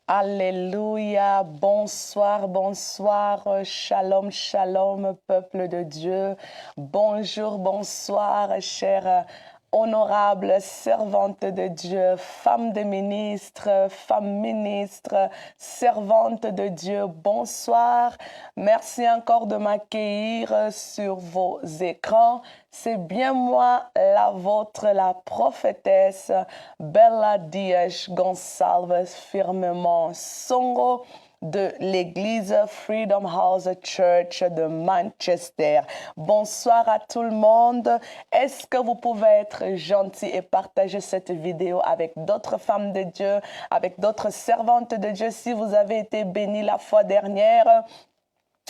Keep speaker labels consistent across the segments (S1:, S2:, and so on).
S1: Alléluia, bonsoir, bonsoir, shalom, shalom, peuple de Dieu. Bonjour, bonsoir, chère honorable servante de Dieu, femme de ministre, servante de Dieu. Bonsoir, merci encore de m'accueillir sur vos écrans. C'est bien moi, la vôtre, la prophétesse Bella Dias Gonçalves Firmement Songo de l'église Freedom House Church de Manchester. Bonsoir à tout le monde. Est-ce que vous pouvez être gentil et partager cette vidéo avec d'autres femmes de Dieu, avec d'autres servantes de Dieu si vous avez été bénis la fois dernière?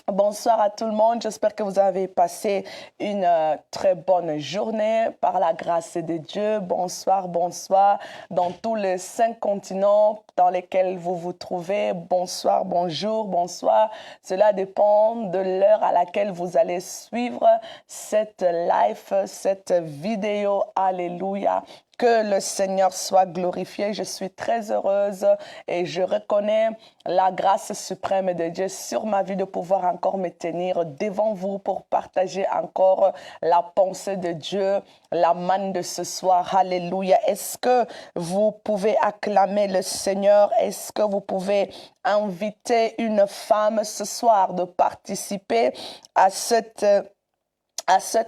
S1: Bonsoir à tout le monde, j'espère que vous avez passé une très bonne journée par la grâce de Dieu. Bonsoir, bonsoir dans tous les 5 continents dans lesquels vous vous trouvez. Bonsoir, bonjour, bonsoir. Cela dépend de l'heure à laquelle vous allez suivre cette live, cette vidéo. Alléluia. Que le Seigneur soit glorifié. Je suis très heureuse et je reconnais la grâce suprême de Dieu sur ma vie de pouvoir encore me tenir devant vous pour partager encore la pensée de Dieu, la manne de ce soir. Alléluia. Est-ce que vous pouvez acclamer le Seigneur? Est-ce que vous pouvez inviter une femme ce soir de participer à cette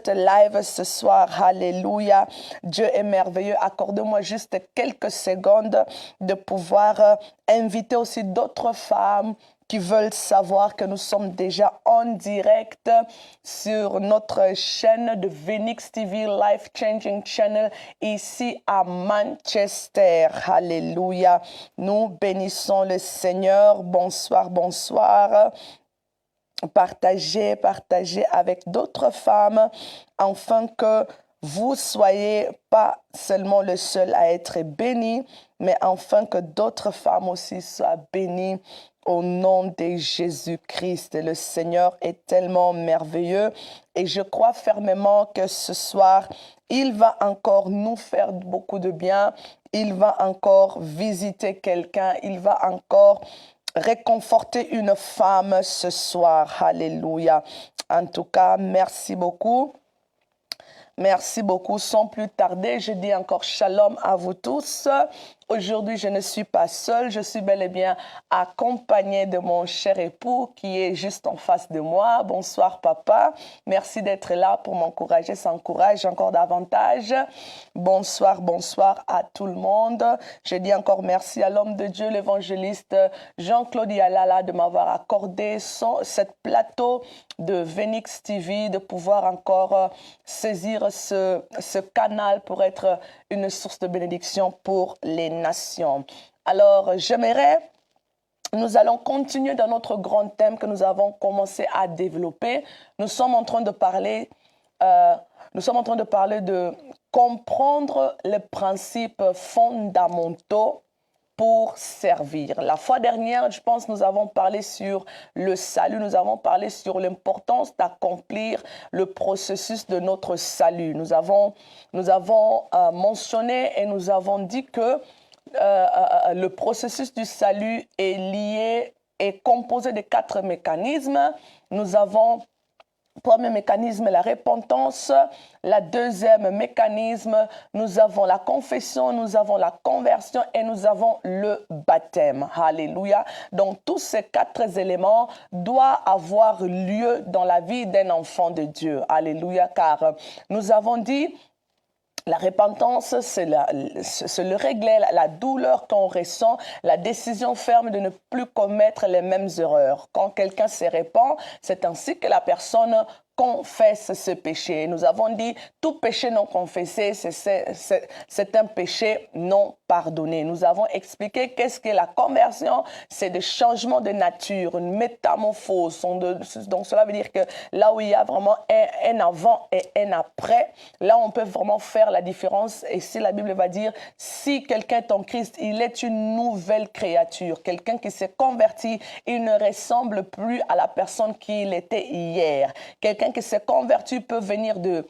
S1: live ce soir? Alléluia. Dieu est merveilleux. Accordez-moi juste quelques secondes de pouvoir inviter aussi d'autres femmes qui veulent savoir que nous sommes déjà en direct sur notre chaîne de Phoenix TV Life Changing Channel ici à Manchester. Alléluia. Nous bénissons le Seigneur. Bonsoir, bonsoir. Partagez avec d'autres femmes, afin que vous soyez pas seulement le seul à être béni, mais afin que d'autres femmes aussi soient bénies au nom de Jésus-Christ. Le Seigneur est tellement merveilleux et je crois fermement que ce soir, il va encore nous faire beaucoup de bien. Il va encore visiter quelqu'un. Il va encore réconforter une femme ce soir. Alléluia. En tout cas, merci beaucoup. Merci beaucoup. Sans plus tarder, je dis encore shalom à vous tous. Aujourd'hui, je ne suis pas seule, je suis bel et bien accompagnée de mon cher époux qui est juste en face de moi. Bonsoir papa, merci d'être là pour m'encourager, ça encourage encore davantage. Bonsoir, bonsoir à tout le monde. Je dis encore merci à l'homme de Dieu, l'évangéliste Jean-Claude Yalala de m'avoir accordé cette plateau de Phoenix TV, de pouvoir encore saisir ce canal pour être une source de bénédiction pour les nations. Alors, nous allons continuer dans notre grand thème que nous avons commencé à développer. Nous sommes en train de parler de comprendre les principes fondamentaux pour servir. La fois dernière, je pense, nous avons parlé sur le salut, nous avons parlé sur l'importance d'accomplir le processus de notre salut. Nous avons mentionné et nous avons dit que le processus du salut est composé de 4 mécanismes. Nous avons premier mécanisme, la repentance. La deuxième mécanisme, nous avons la confession, nous avons la conversion et nous avons le baptême. Alléluia. Donc, tous ces 4 éléments doivent avoir lieu dans la vie d'un enfant de Dieu. Alléluia. Car nous avons dit, la repentance, c'est le regret, la douleur qu'on ressent, la décision ferme de ne plus commettre les mêmes erreurs. Quand quelqu'un se répand, c'est ainsi que la personne confesse ce péché. Nous avons dit, tout péché non confessé, c'est un péché non pardonné. Nous avons expliqué qu'est-ce que la conversion, c'est le changement de nature, une métamorphose. Donc cela veut dire que là où il y a vraiment un avant et un après, là on peut vraiment faire la différence. Et si la Bible va dire, si quelqu'un est en Christ, il est une nouvelle créature. Quelqu'un qui s'est converti, il ne ressemble plus à la personne qu'il était hier. Quelqu'un qui s'est converti peut venir de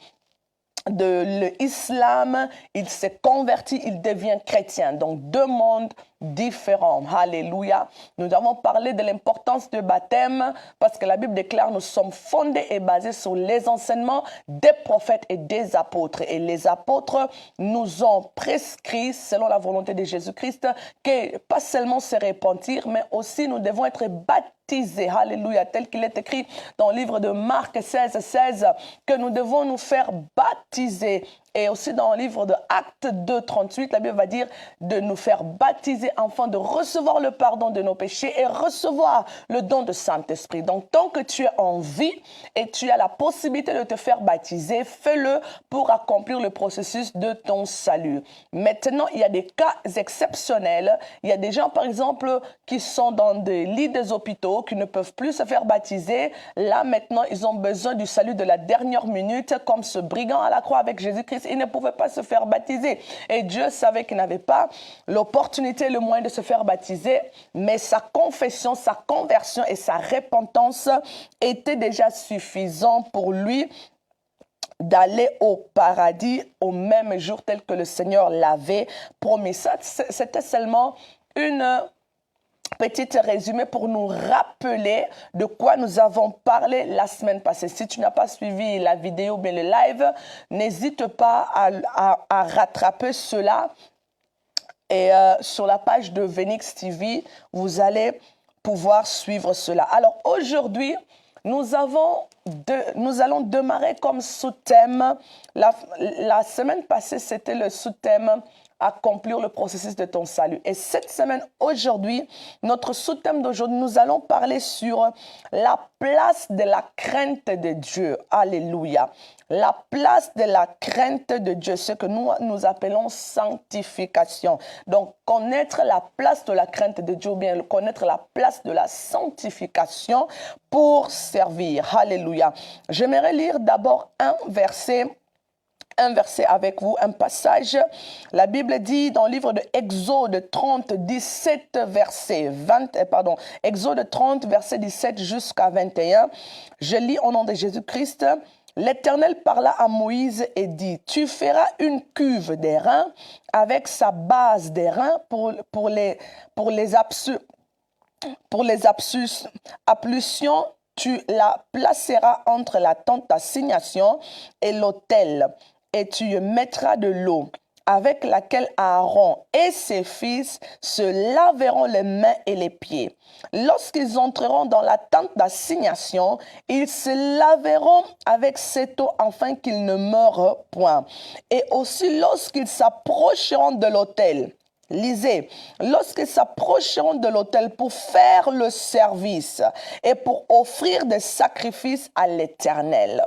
S1: l'islam, il s'est converti, il devient chrétien. Donc, 2 mondes différents. Alléluia. Nous avons parlé de l'importance du baptême parce que la Bible déclare nous sommes fondés et basés sur les enseignements des prophètes et des apôtres. Et les apôtres nous ont prescrit, selon la volonté de Jésus-Christ, que pas seulement se repentir, mais aussi nous devons être baptisés. Alléluia. Tel qu'il est écrit dans le livre de Marc 16, que nous devons nous faire baptiser. Et aussi dans le livre de Actes 2:38, la Bible va dire de nous faire baptiser afin de recevoir le pardon de nos péchés et recevoir le don de Saint-Esprit. Donc, tant que tu es en vie et tu as la possibilité de te faire baptiser, fais-le pour accomplir le processus de ton salut. Maintenant, il y a des cas exceptionnels. Il y a des gens, par exemple, qui sont dans des lits des hôpitaux, qui ne peuvent plus se faire baptiser. Là, maintenant, ils ont besoin du salut de la dernière minute, comme ce brigand à la croix avec Jésus-Christ. Il ne pouvait pas se faire baptiser. Et Dieu savait qu'il n'avait pas l'opportunité, le moyen de se faire baptiser, mais sa confession, sa conversion et sa repentance étaient déjà suffisants pour lui d'aller au paradis au même jour tel que le Seigneur l'avait promis. Ça, c'était seulement une petite résumé pour nous rappeler de quoi nous avons parlé la semaine passée. Si tu n'as pas suivi la vidéo, mais le live, n'hésite pas à rattraper cela. Et sur la page de Venix TV, vous allez pouvoir suivre cela. Alors aujourd'hui, nous allons démarrer comme sous-thème. La semaine passée, c'était le sous-thème accomplir le processus de ton salut. Et cette semaine, aujourd'hui, notre sous-thème d'aujourd'hui, nous allons parler sur la place de la crainte de Dieu. Alléluia. La place de la crainte de Dieu, ce que nous appelons sanctification. Donc, connaître la place de la crainte de Dieu, ou bien connaître la place de la sanctification pour servir. Alléluia. J'aimerais lire d'abord un verset avec vous, un passage. La Bible dit dans le livre de Exode 30, 17, Exode 30, verset 17 jusqu'à 21. Je lis au nom de Jésus-Christ. L'Éternel parla à Moïse et dit, « Tu feras une cuve d'airain avec sa base d'airain pour les ablutions. Tu la placeras entre la tente d'assignation et l'autel. Et tu y mettras de l'eau avec laquelle Aaron et ses fils se laveront les mains et les pieds. Lorsqu'ils entreront dans la tente d'assignation, ils se laveront avec cette eau afin qu'ils ne meurent point. Et aussi lorsqu'ils s'approcheront de l'autel, lisez, lorsqu'ils s'approcheront de l'autel pour faire le service et pour offrir des sacrifices à l'Éternel,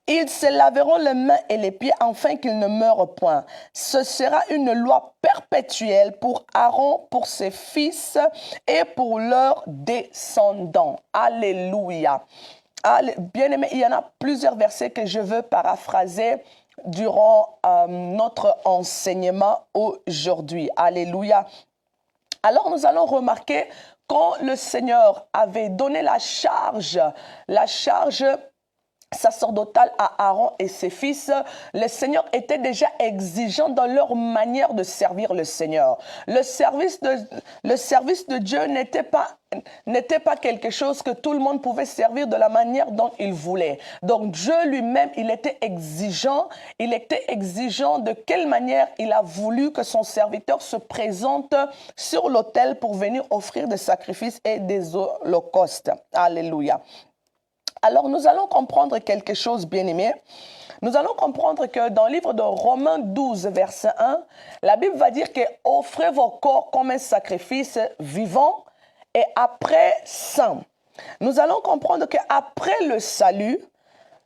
S1: ils se laveront les mains et les pieds afin qu'ils ne meurent point. Ce sera une loi perpétuelle pour Aaron, pour ses fils et pour leurs descendants. Alléluia. Bien-aimés, il y en a plusieurs versets que je veux paraphraser durant notre enseignement aujourd'hui. Alléluia. Alors, nous allons remarquer quand le Seigneur avait donné la charge sacerdotale à Aaron et ses fils, le Seigneur était déjà exigeant dans leur manière de servir le Seigneur. Le service de Dieu n'était pas quelque chose que tout le monde pouvait servir de la manière dont il voulait. Donc Dieu lui-même, il était exigeant de quelle manière il a voulu que son serviteur se présente sur l'autel pour venir offrir des sacrifices et des holocaustes. Alléluia. Alors, nous allons comprendre quelque chose, bien-aimé. Nous allons comprendre que dans le livre de Romains 12, verset 1, la Bible va dire que « Offrez vos corps comme un sacrifice vivant et après saint ». Nous allons comprendre qu'après le salut,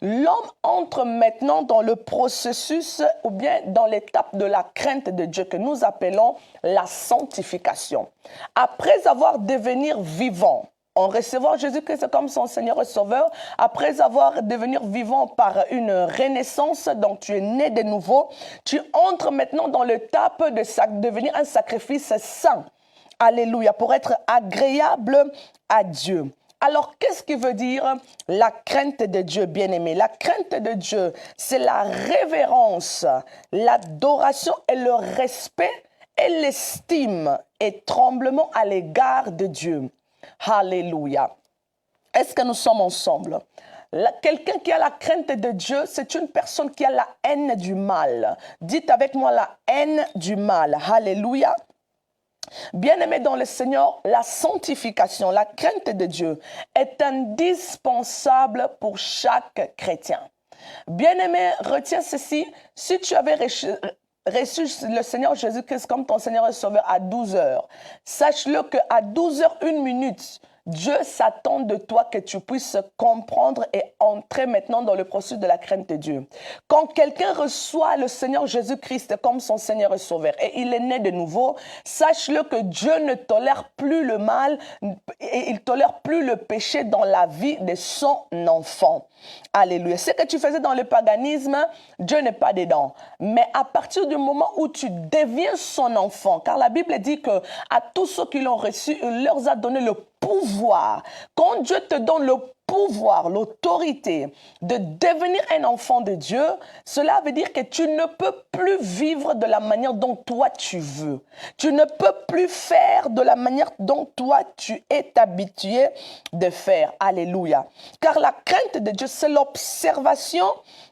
S1: l'homme entre maintenant dans le processus ou bien dans l'étape de la crainte de Dieu que nous appelons la sanctification. Après avoir devenu vivant, en recevant Jésus-Christ comme son Seigneur et Sauveur, après avoir devenu vivant par une renaissance, donc tu es né de nouveau, tu entres maintenant dans l'étape de devenir un sacrifice saint. Alléluia, pour être agréable à Dieu. Alors, qu'est-ce qui veut dire la crainte de Dieu, bien-aimé? La crainte de Dieu, c'est la révérence, l'adoration et le respect et l'estime et tremblement à l'égard de Dieu. Alléluia. Est-ce que nous sommes ensemble? Quelqu'un qui a la crainte de Dieu, c'est une personne qui a la haine du mal. Dites avec moi la haine du mal. Alléluia. Bien-aimé dans le Seigneur, la sanctification, la crainte de Dieu est indispensable pour chaque chrétien. Bien-aimé, retiens ceci, si tu avais reçu le Seigneur Jésus-Christ comme ton Seigneur et Sauveur à 12 heures, sache-le qu'à 12 heures, 1 minute, Dieu s'attend de toi que tu puisses comprendre et entrer maintenant dans le processus de la crainte de Dieu. Quand quelqu'un reçoit le Seigneur Jésus-Christ comme son Seigneur et Sauveur et il est né de nouveau, sache-le que Dieu ne tolère plus le mal et il ne tolère plus le péché dans la vie de son enfant. Alléluia. Ce que tu faisais dans le paganisme, Dieu n'est pas dedans. Mais à partir du moment où tu deviens son enfant, car la Bible dit que à tous ceux qui l'ont reçu, il leur a donné le pouvoir. Quand Dieu te donne le pouvoir, l'autorité de devenir un enfant de Dieu, cela veut dire que tu ne peux plus vivre de la manière dont toi tu veux. Tu ne peux plus faire de la manière dont toi tu es habitué de faire. Alléluia. Car la crainte de Dieu, c'est l'observation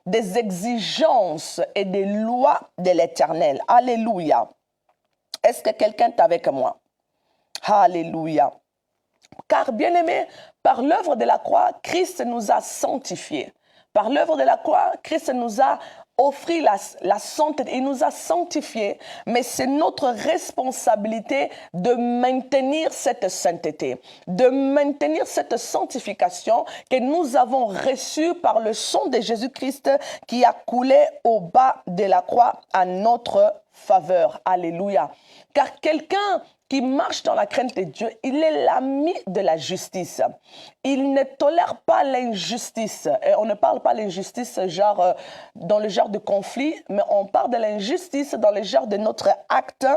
S1: des exigences et des lois de l'Éternel. Alléluia. Est-ce que quelqu'un est avec moi? Alléluia. Car, bien-aimé, par l'œuvre de la croix, Christ nous a sanctifiés. Par l'œuvre de la croix, Christ nous a offert la sainteté, il nous a sanctifiés, mais c'est notre responsabilité de maintenir cette sainteté, de maintenir cette sanctification que nous avons reçue par le sang de Jésus-Christ qui a coulé au bas de la croix à notre faveur. Alléluia. Car quelqu'un qui marche dans la crainte de Dieu, il est l'ami de la justice. Il ne tolère pas l'injustice. Et on ne parle pas de l'injustice genre, dans le genre de conflit, mais on parle de l'injustice dans le genre de notre acte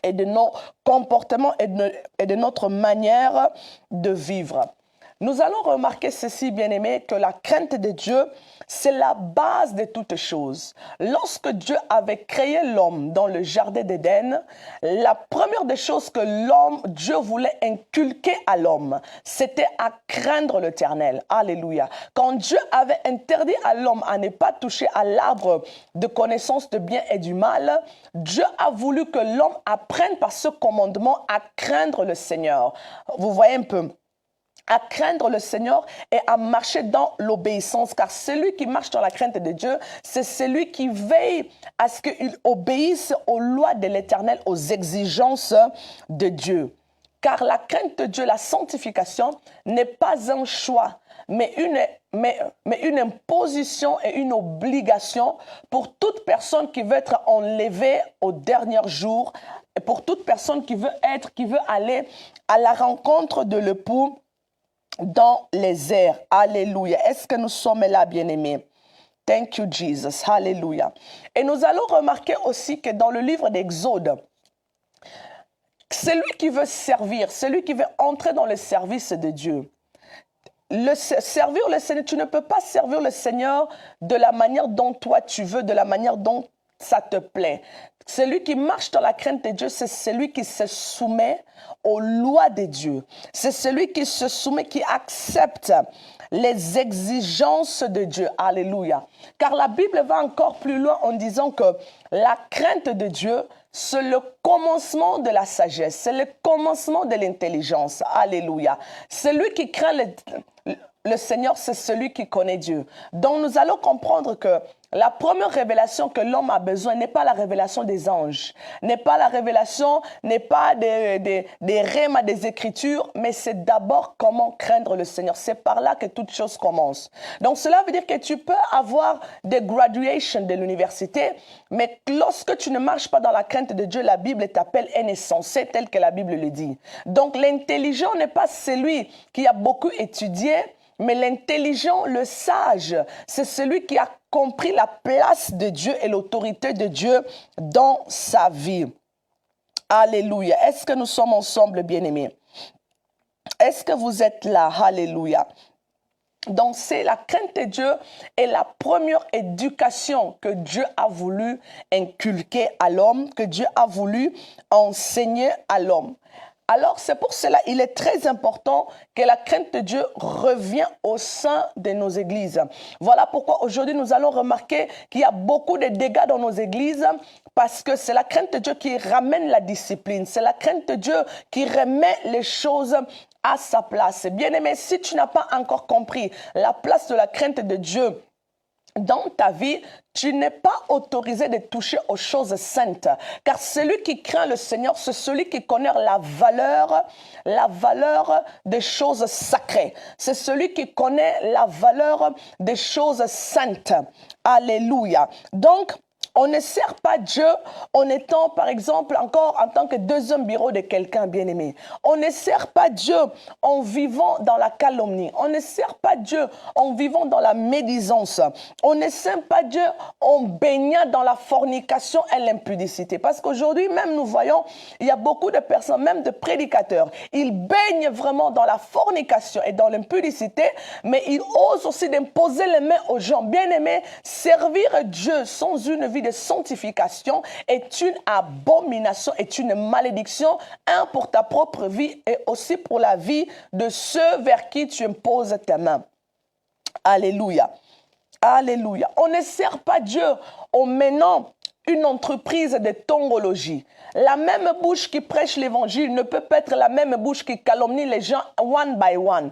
S1: et de nos comportements et de notre manière de vivre. Nous allons remarquer ceci, bien-aimés, que la crainte de Dieu, c'est la base de toutes choses. Lorsque Dieu avait créé l'homme dans le jardin d'Éden, la première des choses que Dieu voulait inculquer à l'homme, c'était à craindre l'Éternel. Alléluia. Quand Dieu avait interdit à l'homme à ne pas toucher à l'arbre de connaissance de bien et du mal, Dieu a voulu que l'homme apprenne par ce commandement à craindre le Seigneur. Vous voyez un peu? À craindre le Seigneur et à marcher dans l'obéissance, car celui qui marche dans la crainte de Dieu, c'est celui qui veille à ce qu'il obéisse aux lois de l'Éternel, aux exigences de Dieu. Car la crainte de Dieu, la sanctification, n'est pas un choix, mais une imposition et une obligation pour toute personne qui veut être enlevée au dernier jour, et pour toute personne qui veut aller à la rencontre de l'époux dans les airs. Alléluia. Est-ce que nous sommes là, bien-aimés? Thank you, Jesus. Alléluia. Et nous allons remarquer aussi que dans le livre d'Exode, celui qui veut servir, celui qui veut entrer dans le service de Dieu, servir le Seigneur, tu ne peux pas servir le Seigneur de la manière dont toi tu veux, de la manière dont ça te plaît. Celui qui marche dans la crainte de Dieu, c'est celui qui se soumet aux lois de Dieu. C'est celui qui se soumet, qui accepte les exigences de Dieu. Alléluia. Car la Bible va encore plus loin en disant que la crainte de Dieu, c'est le commencement de la sagesse, c'est le commencement de l'intelligence. Alléluia. Celui qui craint le Seigneur, c'est celui qui connaît Dieu. Donc nous allons comprendre que la première révélation que l'homme a besoin n'est pas la révélation des anges, n'est pas la révélation, n'est pas des rèmes des Écritures, mais c'est d'abord comment craindre le Seigneur. C'est par là que toute chose commence. Donc cela veut dire que tu peux avoir des graduations de l'université, mais lorsque tu ne marches pas dans la crainte de Dieu, la Bible t'appelle un insensé tel que la Bible le dit. Donc l'intelligent n'est pas celui qui a beaucoup étudié, mais l'intelligent, le sage, c'est celui qui a compris la place de Dieu et l'autorité de Dieu dans sa vie. Alléluia. Est-ce que nous sommes ensemble, bien-aimés? Est-ce que vous êtes là? Alléluia. Donc, c'est la crainte de Dieu et la première éducation que Dieu a voulu inculquer à l'homme, que Dieu a voulu enseigner à l'homme. Alors, c'est pour cela il est très important que la crainte de Dieu revienne au sein de nos églises. Voilà pourquoi aujourd'hui, nous allons remarquer qu'il y a beaucoup de dégâts dans nos églises parce que c'est la crainte de Dieu qui ramène la discipline. C'est la crainte de Dieu qui remet les choses à sa place. Bien-aimé, si tu n'as pas encore compris la place de la crainte de Dieu dans ta vie, tu n'es pas autorisé de toucher aux choses saintes. Car celui qui craint le Seigneur, c'est celui qui connaît la valeur des choses sacrées. C'est celui qui connaît la valeur des choses saintes. Alléluia. Donc, on ne sert pas Dieu en étant, par exemple, encore en tant que deuxième bureau de quelqu'un bien-aimé. On ne sert pas Dieu en vivant dans la calomnie. On ne sert pas Dieu en vivant dans la médisance. On ne sert pas Dieu en baignant dans la fornication et l'impudicité. Parce qu'aujourd'hui, même nous voyons, il y a beaucoup de personnes, même de prédicateurs, ils baignent vraiment dans la fornication et dans l'impudicité, mais ils osent aussi d'imposer les mains aux gens. Bien-aimés, servir Dieu sans une vie de sanctification est une abomination, est une malédiction, pour ta propre vie et aussi pour la vie de ceux vers qui tu imposes tes mains. Alléluia. Alléluia. On ne sert pas Dieu en menant une entreprise de tongologie. La même bouche qui prêche l'évangile ne peut pas être la même bouche qui calomnie les gens one by one.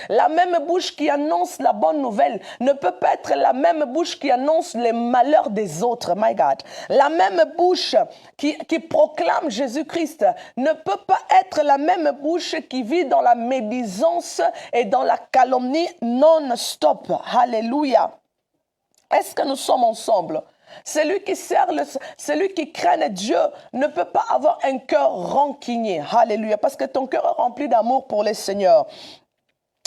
S1: La même bouche qui annonce la bonne nouvelle ne peut pas être la même bouche qui annonce les malheurs des autres, my God. La même bouche qui proclame Jésus-Christ ne peut pas être la même bouche qui vit dans la médisance et dans la calomnie non-stop. Alléluia. Est-ce que nous sommes ensemble? Celui qui craint Dieu ne peut pas avoir un cœur rancunier. Alléluia. Parce que ton cœur est rempli d'amour pour le Seigneur.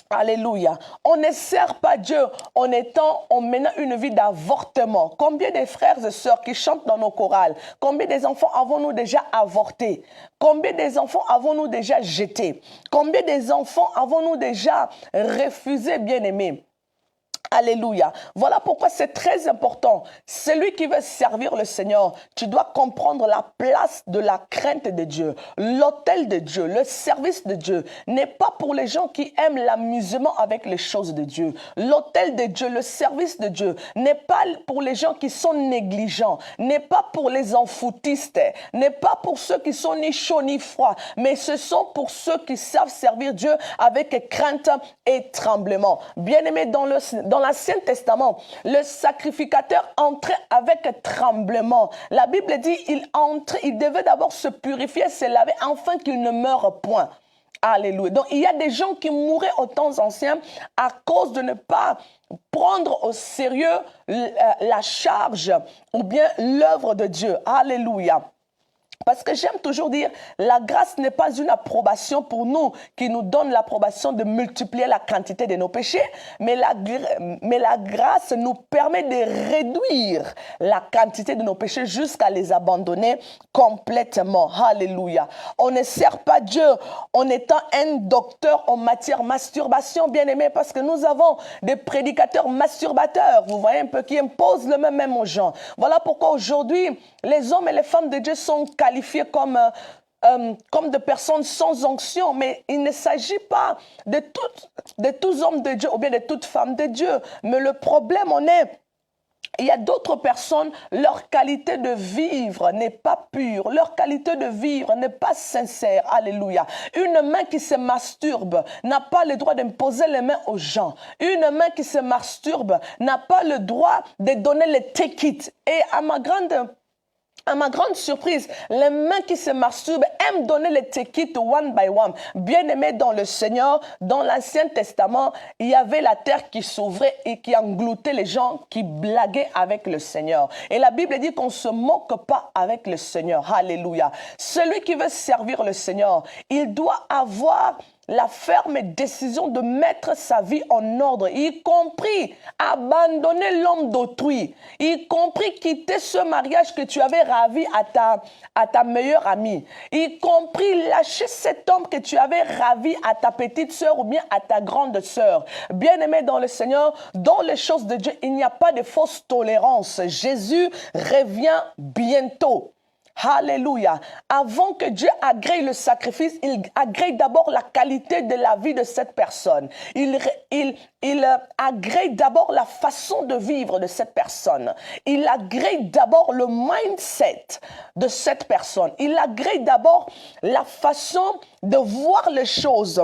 S1: Alléluia. On ne sert pas Dieu en menant une vie d'avortement. Combien de frères et sœurs qui chantent dans nos chorales? Combien des enfants avons-nous déjà avortés? Combien des enfants avons-nous déjà jetés? Combien des enfants avons-nous déjà refusés, bien-aimés? Alléluia. Voilà pourquoi c'est très important. Celui qui veut servir le Seigneur, tu dois comprendre la place de la crainte de Dieu. L'autel de Dieu, le service de Dieu n'est pas pour les gens qui aiment l'amusement avec les choses de Dieu. L'autel de Dieu, le service de Dieu n'est pas pour les gens qui sont négligents, n'est pas pour les enfoutistes, n'est pas pour ceux qui sont ni chauds ni froids, mais ce sont pour ceux qui savent servir Dieu avec crainte et tremblement. Bien-aimés, dans l'Ancien Testament, le sacrificateur entrait avec tremblement. La Bible dit il devait d'abord se purifier, se laver, afin qu'il ne meure point. Alléluia. Donc, il y a des gens qui mouraient aux temps anciens à cause de ne pas prendre au sérieux la charge ou bien l'œuvre de Dieu. Alléluia. Parce que j'aime toujours dire, la grâce n'est pas une approbation pour nous qui nous donne l'approbation de multiplier la quantité de nos péchés, mais la grâce nous permet de réduire la quantité de nos péchés jusqu'à les abandonner complètement. Alléluia. On ne sert pas Dieu en étant un docteur en matière masturbation, bien aimé, parce que nous avons des prédicateurs masturbateurs, vous voyez un peu, qui imposent le même aux gens. Voilà pourquoi aujourd'hui, les hommes et les femmes de Dieu sont qualifiés comme de personnes sans onction, mais il ne s'agit pas de tous hommes de Dieu ou bien de toutes femmes de Dieu. Mais le problème il y a d'autres personnes, leur qualité de vivre n'est pas pure, leur qualité de vivre n'est pas sincère. Alléluia. Une main qui se masturbe n'a pas le droit d'imposer les mains aux gens. Une main qui se masturbe n'a pas le droit de donner le take it. Et à ma grande surprise, les mains qui se masturbent aiment donner les take-it one by one. Bien-aimés dans le Seigneur, dans l'Ancien Testament, il y avait la terre qui s'ouvrait et qui engloutait les gens qui blaguaient avec le Seigneur. Et la Bible dit qu'on ne se moque pas avec le Seigneur. Alléluia. Celui qui veut servir le Seigneur, il doit avoir la ferme décision de mettre sa vie en ordre, y compris abandonner l'homme d'autrui, y compris quitter ce mariage que tu avais ravi à ta meilleure amie, y compris lâcher cet homme que tu avais ravi à ta petite sœur ou bien à ta grande sœur. Bien-aimé dans le Seigneur, dans les choses de Dieu, il n'y a pas de fausse tolérance. Jésus revient bientôt. Alléluia. Avant que Dieu agrée le sacrifice, il agrée d'abord la qualité de la vie de cette personne. Il agrée d'abord la façon de vivre de cette personne. Il agrée d'abord le mindset de cette personne. Il agrée d'abord la façon de voir les choses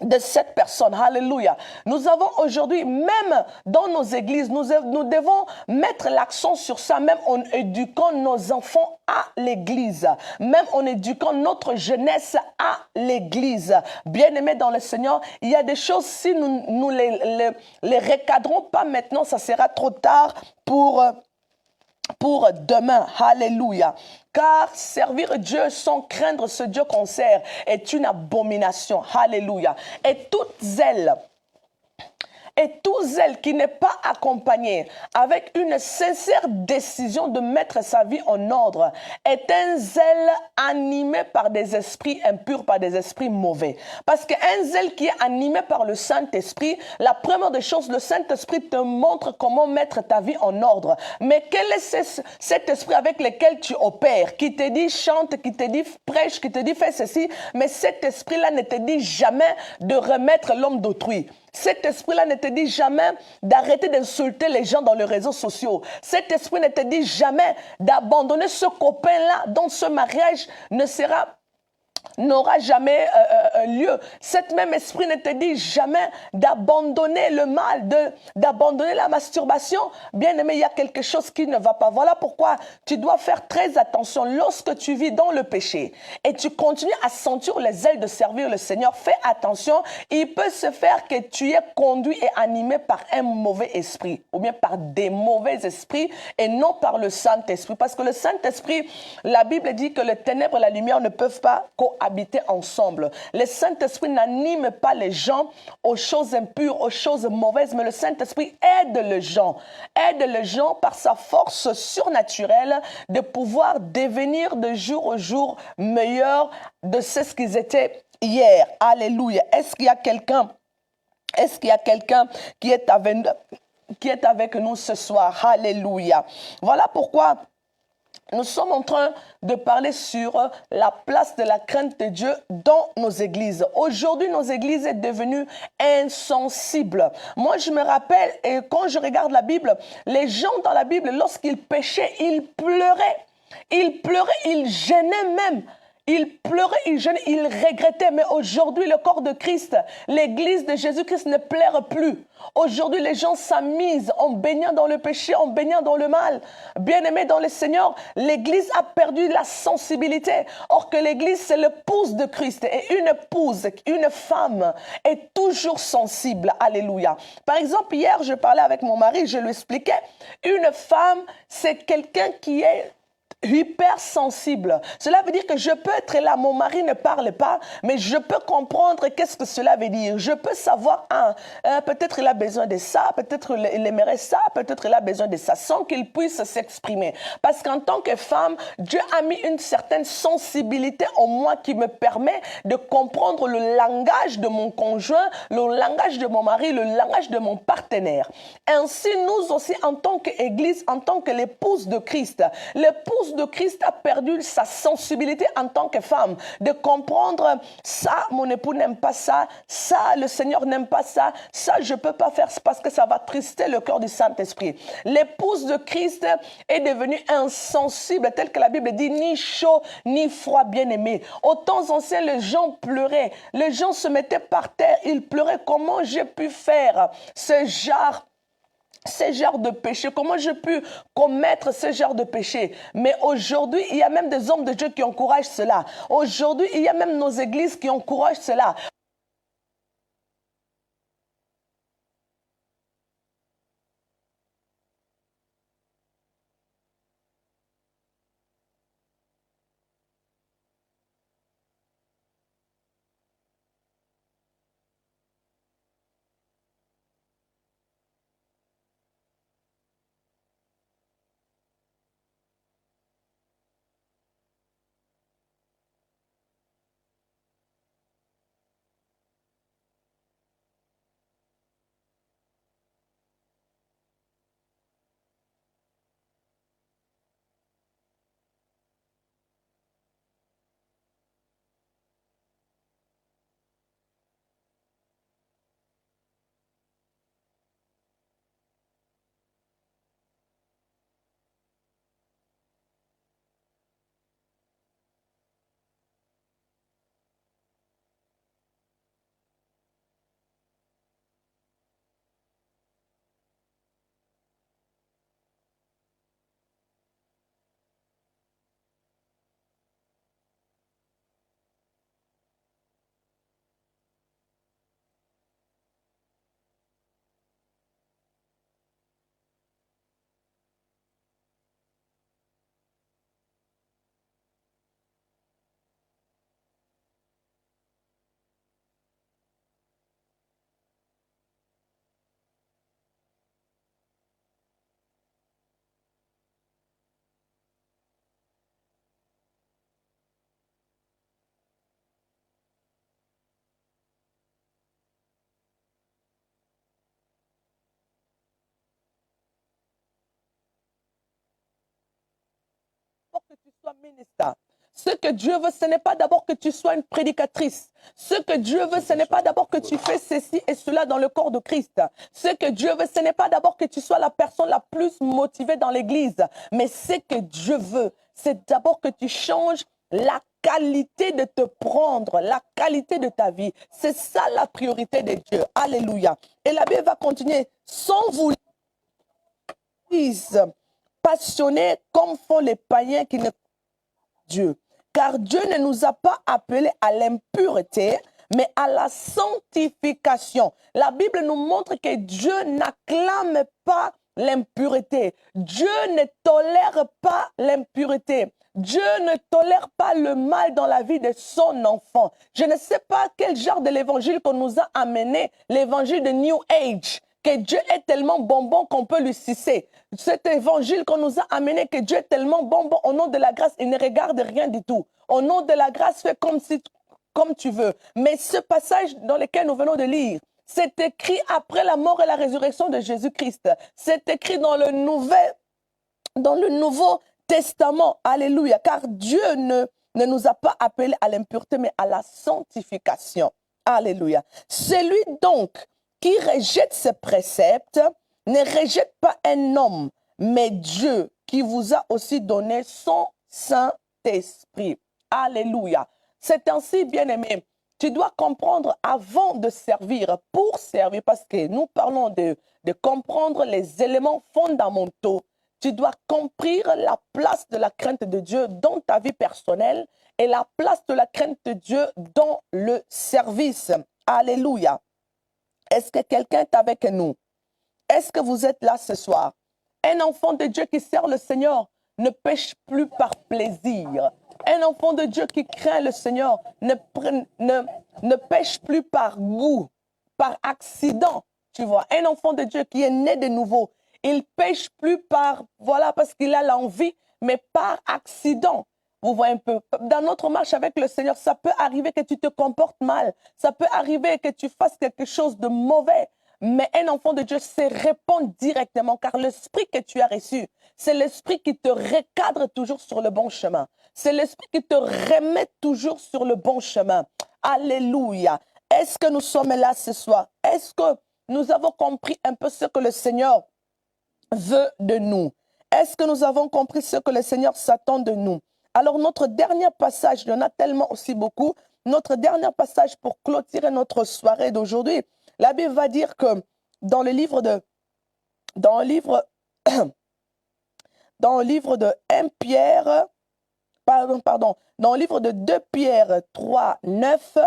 S1: de cette personne. Alléluia. Nous avons aujourd'hui, même dans nos églises, nous devons mettre l'accent sur ça, même en éduquant nos enfants à l'église, même en éduquant notre jeunesse à l'église. Bien-aimés dans le Seigneur, il y a des choses, si nous les recadrons pas maintenant, ça sera trop tard pour demain. Alléluia. Car servir Dieu sans craindre ce Dieu qu'on sert est une abomination. Alléluia. Et tout zèle qui n'est pas accompagné avec une sincère décision de mettre sa vie en ordre est un zèle animé par des esprits impurs, par des esprits mauvais. Parce qu'un zèle qui est animé par le Saint-Esprit, la première des choses, le Saint-Esprit te montre comment mettre ta vie en ordre. Mais quel est cet esprit avec lequel tu opères, qui te dit chante, qui te dit prêche, qui te dit fais ceci, mais cet esprit-là ne te dit jamais de remettre l'homme d'autrui. Cet esprit-là ne te dit jamais d'arrêter d'insulter les gens dans les réseaux sociaux. Cet esprit ne te dit jamais d'abandonner ce copain-là dont ce mariage n'aura jamais lieu. Cet même esprit ne te dit jamais d'abandonner le mal, d'abandonner la masturbation. Bien aimé, il y a quelque chose qui ne va pas. Voilà pourquoi tu dois faire très attention lorsque tu vis dans le péché et tu continues à sentir les ailes de servir le Seigneur. Fais attention, il peut se faire que tu es conduit et animé par un mauvais esprit ou bien par des mauvais esprits et non par le Saint-Esprit. Parce que le Saint-Esprit, la Bible dit que les ténèbres et la lumière ne peuvent pas cohabiter ensemble. Le Saint-Esprit n'anime pas les gens aux choses impures, aux choses mauvaises, mais le Saint-Esprit aide les gens par sa force surnaturelle de pouvoir devenir de jour au jour meilleurs de ce qu'ils étaient hier. Alléluia. Est-ce qu'il y a quelqu'un qui est avec nous ce soir? Alléluia. Voilà pourquoi nous sommes en train de parler sur la place de la crainte de Dieu dans nos églises. Aujourd'hui, nos églises sont devenues insensibles. Moi, je me rappelle, et quand je regarde la Bible, les gens dans la Bible, lorsqu'ils péchaient, ils pleuraient. Ils pleuraient, ils gênaient même. Ils pleuraient, ils gênaient, ils regrettaient. Mais aujourd'hui, le corps de Christ, l'église de Jésus-Christ ne pleure plus. Aujourd'hui, les gens s'amusent en baignant dans le péché, en baignant dans le mal. Bien-aimés dans le Seigneur, l'église a perdu la sensibilité. Or que l'église, c'est l'épouse de Christ. Et une épouse, une femme est toujours sensible. Alléluia. Par exemple, hier, je parlais avec mon mari, je lui expliquais, une femme, c'est quelqu'un qui est hypersensible. Cela veut dire que je peux être là, mon mari ne parle pas, mais je peux comprendre qu'est-ce que cela veut dire. Je peux savoir, peut-être il a besoin de ça, peut-être il aimerait ça, peut-être il a besoin de ça, sans qu'il puisse s'exprimer. Parce qu'en tant que femme, Dieu a mis une certaine sensibilité en moi qui me permet de comprendre le langage de mon conjoint, le langage de mon mari, le langage de mon partenaire. Ainsi, nous aussi, en tant qu'Église, en tant que l'épouse de Christ, l'épouse de Christ a perdu sa sensibilité en tant que femme, de comprendre ça, mon époux n'aime pas ça, ça, le Seigneur n'aime pas ça, ça, je ne peux pas faire parce que ça va trister le cœur du Saint-Esprit. L'épouse de Christ est devenue insensible, tel que la Bible dit, ni chaud, ni froid, bien-aimé. Aux temps anciens, les gens pleuraient, les gens se mettaient par terre, ils pleuraient. Comment j'ai pu faire ce genre de péché, comment j'ai pu commettre ce genre de péché? Mais aujourd'hui, il y a même des hommes de Dieu qui encouragent cela. Aujourd'hui, il y a même nos églises qui encouragent cela. minister. Ce que Dieu veut, ce n'est pas d'abord que tu sois une prédicatrice. Ce que Dieu veut, ce n'est pas d'abord que tu fais ceci et cela dans le corps de Christ. Ce que Dieu veut, ce n'est pas d'abord que tu sois la personne la plus motivée dans l'église. Mais ce que Dieu veut, c'est d'abord que tu changes la qualité de te prendre, la qualité de ta vie. C'est ça la priorité de Dieu. Alléluia. Et la Bible va continuer. Sans vous passionnés comme font les païens qui ne Dieu. Car Dieu ne nous a pas appelés à l'impureté, mais à la sanctification. La Bible nous montre que Dieu n'acclame pas l'impureté. Dieu ne tolère pas l'impureté. Dieu ne tolère pas le mal dans la vie de son enfant. Je ne sais pas quel genre de l'évangile qu'on nous a amené, l'évangile de New Age, que Dieu est tellement bonbon qu'on peut lui sucer. Cet évangile qu'on nous a amené, que Dieu est tellement bonbon, au nom de la grâce, il ne regarde rien du tout. Au nom de la grâce, fais comme tu veux. Mais ce passage dans lequel nous venons de lire, c'est écrit après la mort et la résurrection de Jésus-Christ. C'est écrit dans le Nouveau Testament. Alléluia. Car Dieu ne nous a pas appelés à l'impureté, mais à la sanctification. Alléluia. Celui donc qui rejette ces préceptes ne rejette pas un homme, mais Dieu qui vous a aussi donné son Saint-Esprit. Alléluia. C'est ainsi, bien-aimé, tu dois comprendre avant de servir, pour servir, parce que nous parlons de comprendre les éléments fondamentaux. Tu dois comprendre la place de la crainte de Dieu dans ta vie personnelle et la place de la crainte de Dieu dans le service. Alléluia. Est-ce que quelqu'un est avec nous? Est-ce que vous êtes là ce soir? Un enfant de Dieu qui sert le Seigneur ne pêche plus par plaisir. Un enfant de Dieu qui craint le Seigneur ne pêche plus par goût, par accident. Tu vois, un enfant de Dieu qui est né de nouveau, il pêche plus parce qu'il a l'envie, mais par accident. Vous voyez un peu, dans notre marche avec le Seigneur, ça peut arriver que tu te comportes mal. Ça peut arriver que tu fasses quelque chose de mauvais. Mais un enfant de Dieu se répond directement, car l'esprit que tu as reçu, c'est l'esprit qui te recadre toujours sur le bon chemin. C'est l'esprit qui te remet toujours sur le bon chemin. Alléluia. Est-ce que nous sommes là ce soir? Est-ce que nous avons compris un peu ce que le Seigneur veut de nous? Est-ce que nous avons compris ce que le Seigneur s'attend de nous? Alors notre dernier passage, il y en a tellement aussi beaucoup, notre dernier passage pour clôturer notre soirée d'aujourd'hui, la Bible va dire que dans le livre de 2 Pierre 3, 9,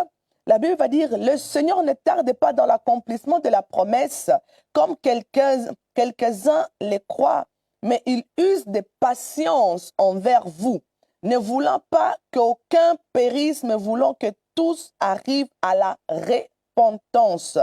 S1: la Bible va dire, le Seigneur ne tarde pas dans l'accomplissement de la promesse, comme quelques-uns les croient, mais il use de patience envers vous, ne voulant pas qu'aucun périsse, mais voulant que tous arrivent à la repentance.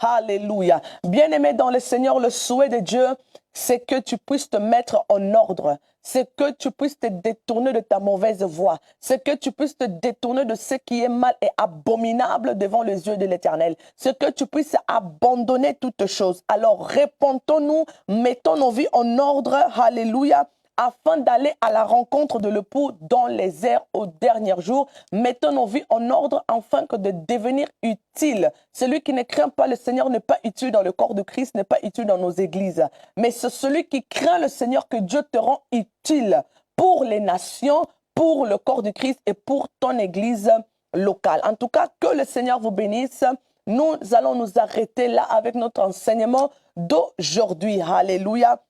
S1: Alléluia. Bien-aimé dans le Seigneur, le souhait de Dieu, c'est que tu puisses te mettre en ordre. C'est que tu puisses te détourner de ta mauvaise voie. C'est que tu puisses te détourner de ce qui est mal et abominable devant les yeux de l'Éternel. C'est que tu puisses abandonner toutes choses. Alors, repentons-nous, mettons nos vies en ordre. Alléluia. Afin d'aller à la rencontre de l'époux dans les airs au dernier jour. Mettons nos vies en ordre afin que de devenir utile. Celui qui ne craint pas le Seigneur n'est pas utile dans le corps de Christ, n'est pas utile dans nos églises. Mais c'est celui qui craint le Seigneur que Dieu te rend utile pour les nations, pour le corps de Christ et pour ton église locale. En tout cas, que le Seigneur vous bénisse. Nous allons nous arrêter là avec notre enseignement d'aujourd'hui. Alléluia.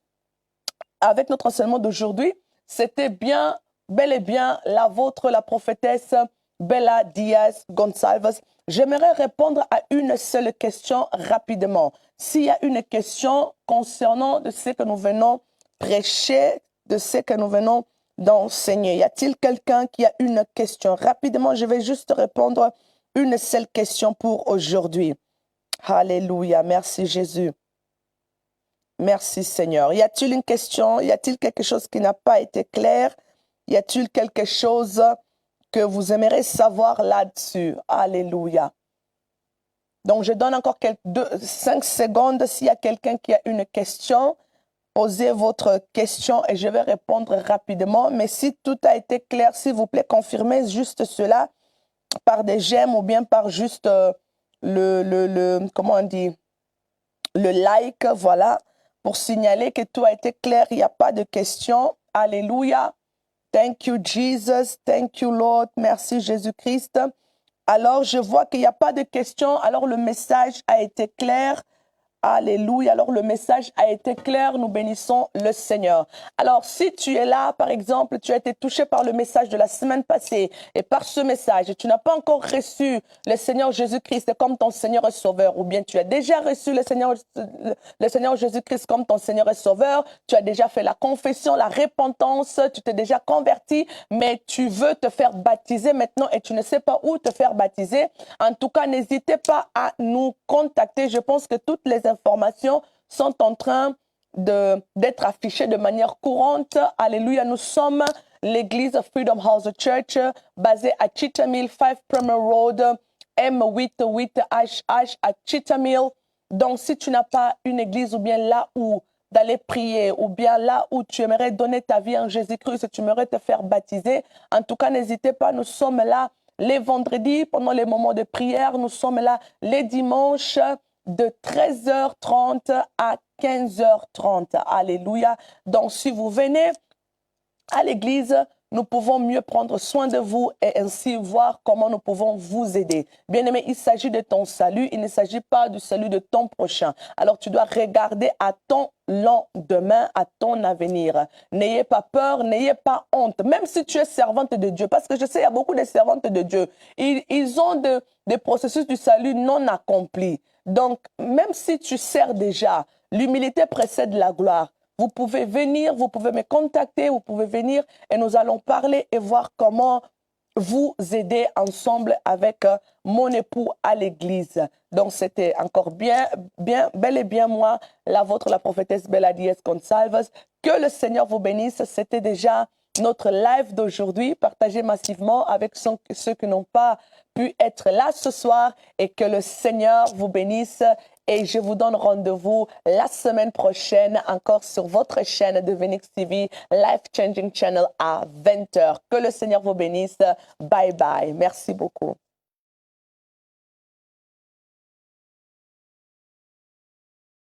S1: Avec notre enseignement d'aujourd'hui, c'était bel et bien la vôtre, la prophétesse Bella Diaz Gonçalves. J'aimerais répondre à une seule question rapidement. S'il y a une question concernant de ce que nous venons prêcher, de ce que nous venons d'enseigner, y a-t-il quelqu'un qui a une question? Rapidement, je vais juste répondre une seule question pour aujourd'hui. Alléluia, merci Jésus. Merci Seigneur. Y a-t-il une question? Y a-t-il quelque chose qui n'a pas été clair? Y a-t-il quelque chose que vous aimeriez savoir là-dessus? Alléluia. Donc, je donne encore 5 secondes s'il y a quelqu'un qui a une question. poser votre question et je vais répondre rapidement. Mais si tout a été clair, s'il vous plaît, confirmez juste cela par des j'aime ou bien par juste comment on dit, le like, voilà, pour signaler que tout a été clair, il n'y a pas de questions. Alléluia. Thank you, Jesus. Thank you, Lord. Merci, Jésus-Christ. Alors, je vois qu'il n'y a pas de questions. Alors, le message a été clair. Alléluia. Alors, le message a été clair. Nous bénissons le Seigneur. Alors, si tu es là, par exemple, tu as été touché par le message de la semaine passée et par ce message, tu n'as pas encore reçu le Seigneur Jésus-Christ comme ton Seigneur et Sauveur, ou bien tu as déjà reçu le Seigneur Jésus-Christ comme ton Seigneur et Sauveur, tu as déjà fait la confession, la repentance, tu t'es déjà converti, mais tu veux te faire baptiser maintenant et tu ne sais pas où te faire baptiser. En tout cas, n'hésitez pas à nous contacter. Je pense que toutes les informations sont en train d'être affichées de manière courante. Alléluia, nous sommes l'église Freedom House Church basée à Cheetah Mill, 5 Premier Road, M88HH à Cheetah Mill. Donc, si tu n'as pas une église ou bien là où d'aller prier ou bien là où tu aimerais donner ta vie en Jésus-Christ, tu aimerais te faire baptiser, en tout cas, n'hésitez pas, nous sommes là les vendredis pendant les moments de prière, nous sommes là les dimanches de 13h30 à 15h30. Alléluia. Donc, si vous venez à l'église, nous pouvons mieux prendre soin de vous et ainsi voir comment nous pouvons vous aider. Bien-aimé, il s'agit de ton salut, il ne s'agit pas du salut de ton prochain. Alors tu dois regarder à ton lendemain, à ton avenir. N'ayez pas peur, n'ayez pas honte, même si tu es servante de Dieu, parce que je sais, il y a beaucoup de servantes de Dieu. Ils ont des processus du salut non accomplis. Donc, même si tu sers déjà, l'humilité précède la gloire. Vous pouvez venir, vous pouvez me contacter, vous pouvez venir et nous allons parler et voir comment vous aider ensemble avec mon époux à l'église. Donc, c'était encore bel et bien moi, la vôtre, la prophétesse Bella Diaz Gonçalves. Que le Seigneur vous bénisse. C'était déjà notre live d'aujourd'hui. Partagez massivement avec ceux qui n'ont pas pu être là ce soir et que le Seigneur vous bénisse. Et je vous donne rendez-vous la semaine prochaine encore sur votre chaîne de Venix TV, Life Changing Channel à 20h. Que le Seigneur vous bénisse. Bye bye. Merci beaucoup.